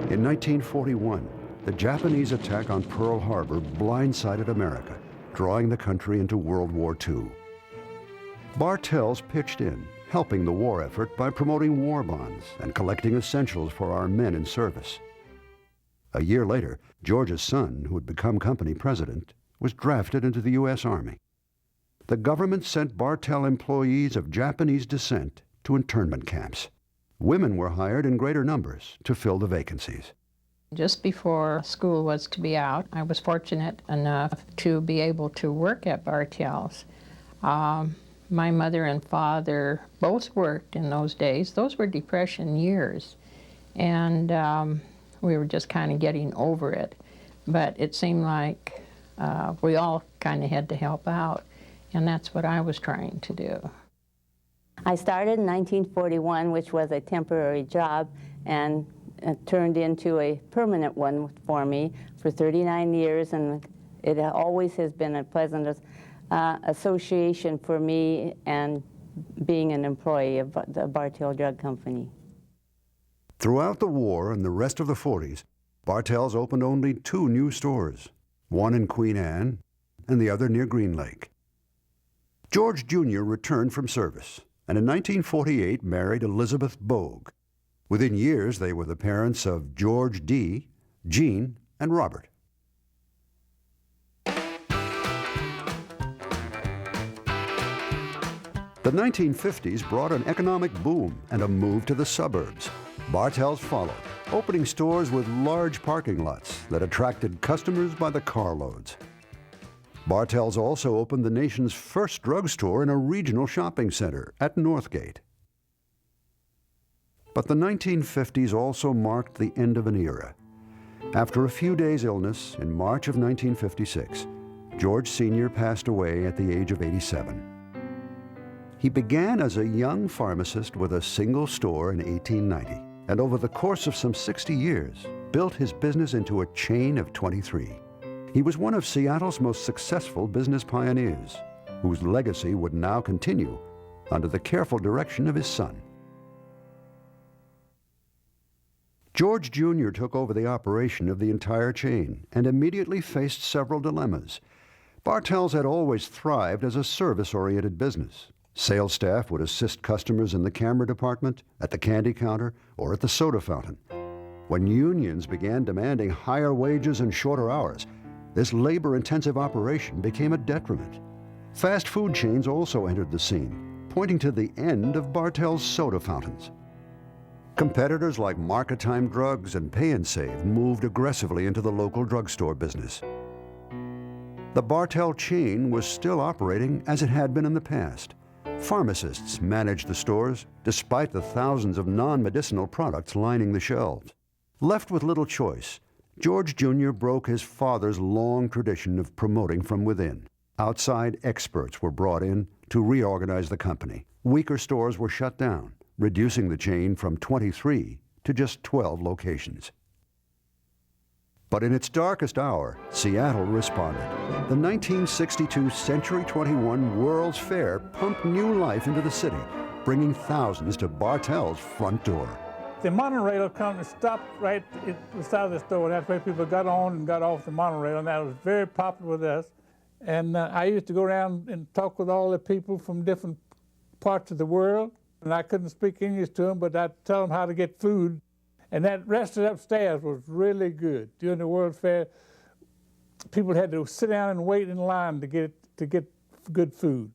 In 1941, the Japanese attack on Pearl Harbor blindsided America, drawing the country into World War II. Bartell's pitched in, helping the war effort by promoting war bonds and collecting essentials for our men in service. A year later, George's son, who had become company president, was drafted into the U.S. Army. The government sent Bartell employees of Japanese descent to internment camps. Women were hired in greater numbers to fill the vacancies. Just before school was to be out, I was fortunate enough to be able to work at Bartell's. My mother and father both worked in those days. Those were Depression years, and we were just kind of getting over it. But it seemed like we all kind of had to help out, and that's what I was trying to do. I started in 1941, which was a temporary job, and it turned into a permanent one for me for 39 years, and it always has been a pleasant association for me and being an employee of the Bartell Drug Company. Throughout the war and the rest of the 40s, Bartell's opened only 2 new stores, one in Queen Anne and the other near Green Lake. George Jr. returned from service, and in 1948 married Elizabeth Bogue. Within years, they were the parents of George D., Jean, and Robert. The 1950s brought an economic boom and a move to the suburbs. Bartell's followed, opening stores with large parking lots that attracted customers by the carloads. Bartell's also opened the nation's first drugstore in a regional shopping center at Northgate. But the 1950s also marked the end of an era. After a few days' illness in March of 1956, George Sr. passed away at the age of 87. He began as a young pharmacist with a single store in 1890, and over the course of some 60 years, built his business into a chain of 23. He was one of Seattle's most successful business pioneers, whose legacy would now continue under the careful direction of his son. George Jr. took over the operation of the entire chain and immediately faced several dilemmas. Bartell's had always thrived as a service-oriented business. Sales staff would assist customers in the camera department, at the candy counter, or at the soda fountain. When unions began demanding higher wages and shorter hours, this labor-intensive operation became a detriment. Fast food chains also entered the scene, pointing to the end of Bartell's soda fountains. Competitors like Marketime Drugs and Pay and Save moved aggressively into the local drugstore business. The Bartell chain was still operating as it had been in the past. Pharmacists managed the stores, despite the thousands of non-medicinal products lining the shelves. Left with little choice, George Jr. broke his father's long tradition of promoting from within. Outside experts were brought in to reorganize the company. Weaker stores were shut down, reducing the chain from 23 to just 12 locations. But in its darkest hour, Seattle responded. The 1962 Century 21 World's Fair pumped new life into the city, bringing thousands to Bartell's front door. The monorail company stopped right at the side of the store. That's where people got on and got off the monorail, and that was very popular with us. And I used to go around and talk with all the people from different parts of the world. And I couldn't speak English to them, but I'd tell them how to get food. And that restaurant upstairs was really good. During the World's Fair, people had to sit down and wait in line to get good food.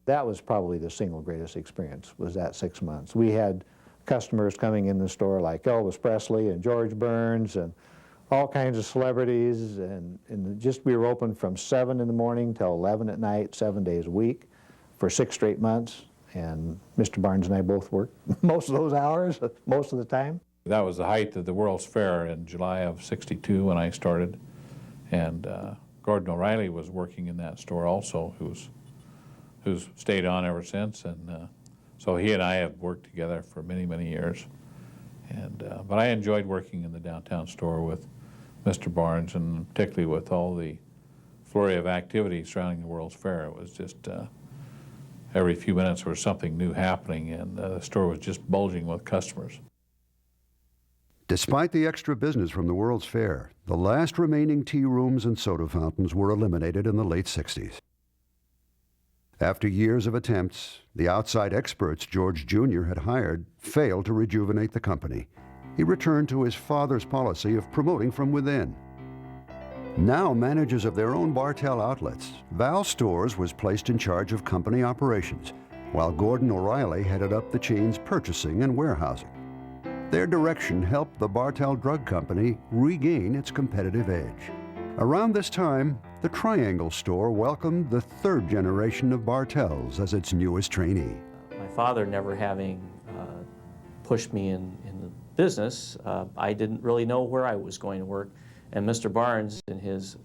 That was probably the single greatest experience, was that 6 months. We had customers coming in the store like Elvis Presley and George Burns and all kinds of celebrities. And we were open from 7 in the morning till 11 at night, 7 days a week for 6 straight months. And Mr. Barnes and I both worked most of those hours, most of the time. That was the height of the World's Fair in July of '62 when I started. And Gordon O'Reilly was working in that store also, who's stayed on ever since. And so he and I have worked together for many, many years. And but I enjoyed working in the downtown store with Mr. Barnes, and particularly with all the flurry of activity surrounding the World's Fair. It was just every few minutes there was something new happening, and the store was just bulging with customers. Despite the extra business from the World's Fair, the last remaining tea rooms and soda fountains were eliminated in the late 60s. After years of attempts, the outside experts George Jr. had hired failed to rejuvenate the company. He returned to his father's policy of promoting from within. Now managers of their own Bartell outlets, Val Stores was placed in charge of company operations, while Gordon O'Reilly headed up the chain's purchasing and warehousing. Their direction helped the Bartell Drug Company regain its competitive edge. Around this time, the Triangle store welcomed the third generation of Bartells as its newest trainee. My father never having pushed me in the business, I didn't really know where I was going to work. And Mr. Barnes, in his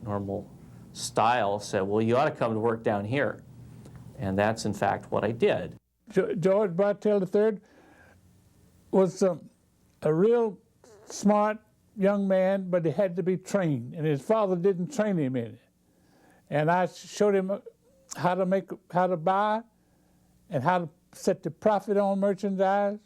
normal style, said, well, you ought to come to work down here. And that's, in fact, what I did. George Bartell III was a real smart young man, but he had to be trained, and his father didn't train him in it. And I showed him how to buy, and how to set the profit on merchandise,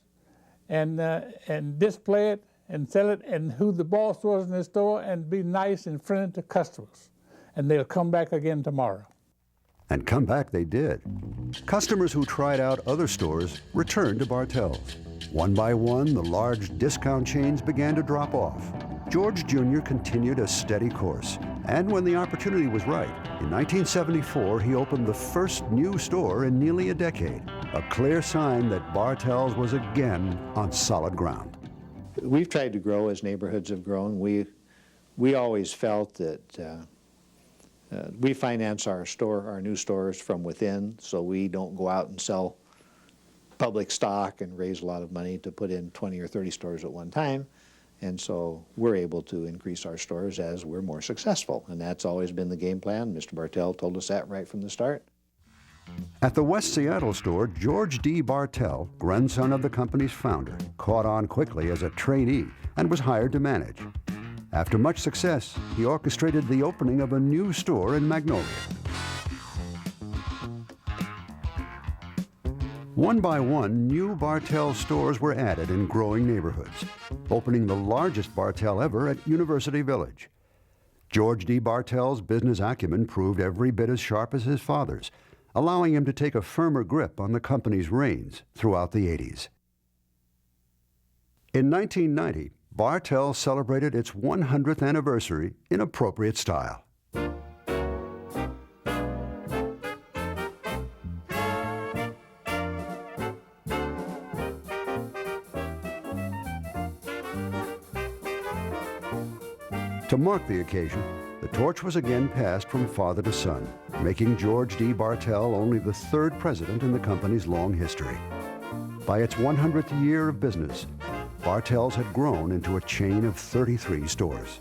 and display it, and sell it, and who the boss was in the store, and be nice and friendly to customers. And they'll come back again tomorrow. And come back they did. Customers who tried out other stores returned to Bartell's. One by one, the large discount chains began to drop off. George Jr. continued a steady course, and when the opportunity was right, in 1974 he opened the first new store in nearly a decade, a clear sign that Bartell's was again on solid ground. We've tried to grow as neighborhoods have grown. We always felt that we finance our new stores from within, so we don't go out and sell public stock and raise a lot of money to put in 20 or 30 stores at one time. And so we're able to increase our stores as we're more successful. And that's always been the game plan. Mr. Bartell told us that right from the start. At the West Seattle store, George D. Bartell, grandson of the company's founder, caught on quickly as a trainee and was hired to manage. After much success, he orchestrated the opening of a new store in Magnolia. One by one, new Bartell stores were added in growing neighborhoods, opening the largest Bartell ever at University Village. George D. Bartell's business acumen proved every bit as sharp as his father's, allowing him to take a firmer grip on the company's reins throughout the 80s. In 1990, Bartell celebrated its 100th anniversary in appropriate style. To mark the occasion, the torch was again passed from father to son, making George D. Bartell only the third president in the company's long history. By its 100th year of business, Bartell's had grown into a chain of 33 stores.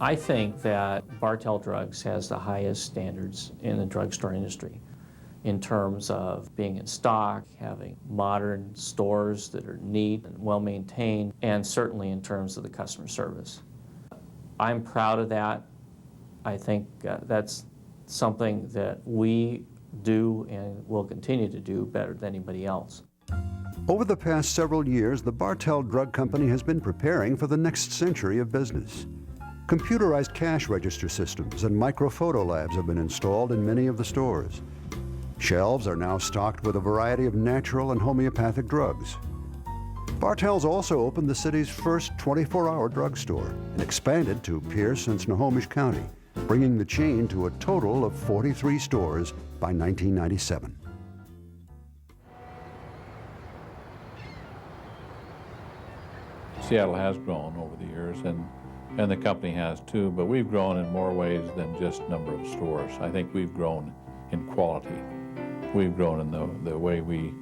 I think that Bartell Drugs has the highest standards in the drugstore industry in terms of being in stock, having modern stores that are neat and well-maintained, and certainly in terms of the customer service. I'm proud of that. I think that's something that we do and will continue to do better than anybody else. Over the past several years, the Bartell Drug Company has been preparing for the next century of business. Computerized cash register systems and microphoto labs have been installed in many of the stores. Shelves are now stocked with a variety of natural and homeopathic drugs. Bartell's also opened the city's first 24-hour drugstore and expanded to Pierce and Snohomish County, bringing the chain to a total of 43 stores by 1997. Seattle has grown over the years, and the company has too, but we've grown in more ways than just number of stores. I think we've grown in quality. We've grown in the way we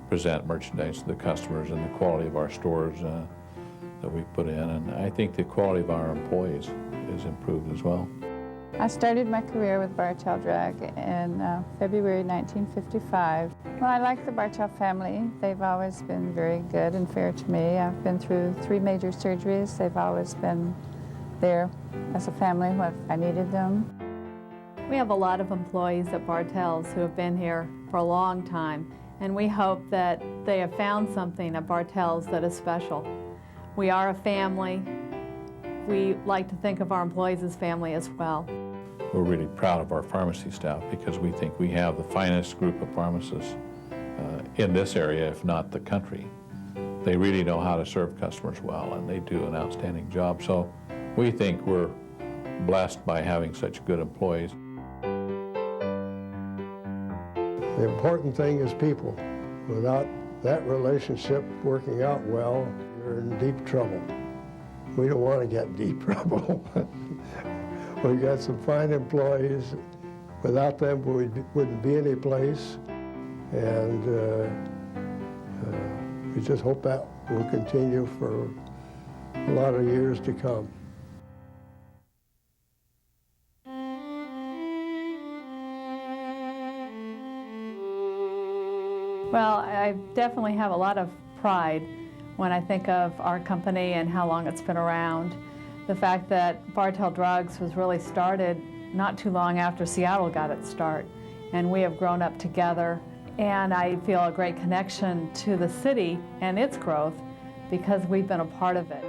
present merchandise to the customers and the quality of our stores that we put in, and I think the quality of our employees is improved as well. I started my career with Bartell Drug in February 1955. Well, I like the Bartell family. They've always been very good and fair to me. I've been through 3 major surgeries. They've always been there as a family when I needed them. We have a lot of employees at Bartell's who have been here for a long time, and we hope that they have found something at Bartell's that is special. We are a family. We like to think of our employees as family as well. We're really proud of our pharmacy staff because we think we have the finest group of pharmacists in this area, if not the country. They really know how to serve customers well, and they do an outstanding job. So we think we're blessed by having such good employees. The important thing is people. Without that relationship working out well, you're in deep trouble. We don't want to get in deep trouble. We've got some fine employees. Without them, we wouldn't be any place. And we just hope that will continue for a lot of years to come. Well, I definitely have a lot of pride when I think of our company and how long it's been around. The fact that Bartell Drugs was really started not too long after Seattle got its start, and we have grown up together. And I feel a great connection to the city and its growth because we've been a part of it.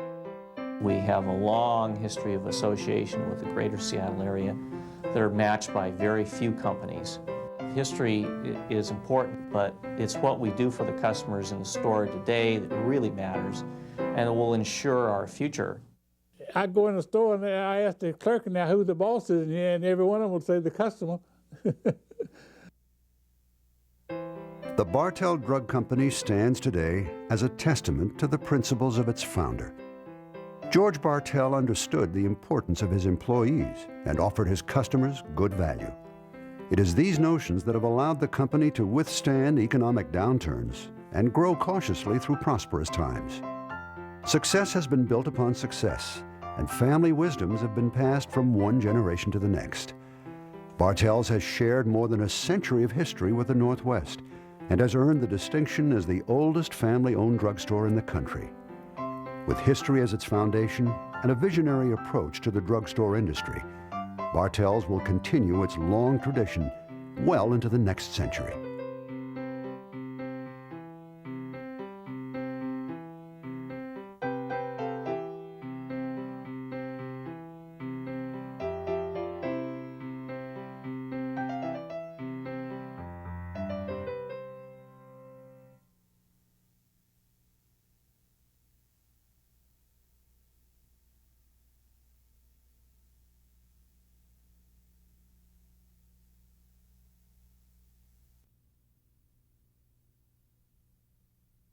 We have a long history of association with the greater Seattle area that are matched by very few companies. History is important, but it's what we do for the customers in the store today that really matters, and it will ensure our future. I go in the store and I ask the clerk now who the boss is in here, and every one of them will say the customer. The Bartell Drug Company stands today as a testament to the principles of its founder. George Bartell understood the importance of his employees and offered his customers good value. It is these notions that have allowed the company to withstand economic downturns and grow cautiously through prosperous times. Success has been built upon success, and family wisdoms have been passed from one generation to the next. Bartell's has shared more than a century of history with the Northwest and has earned the distinction as the oldest family-owned drugstore in the country. With history as its foundation and a visionary approach to the drugstore industry, Bartell's will continue its long tradition well into the next century.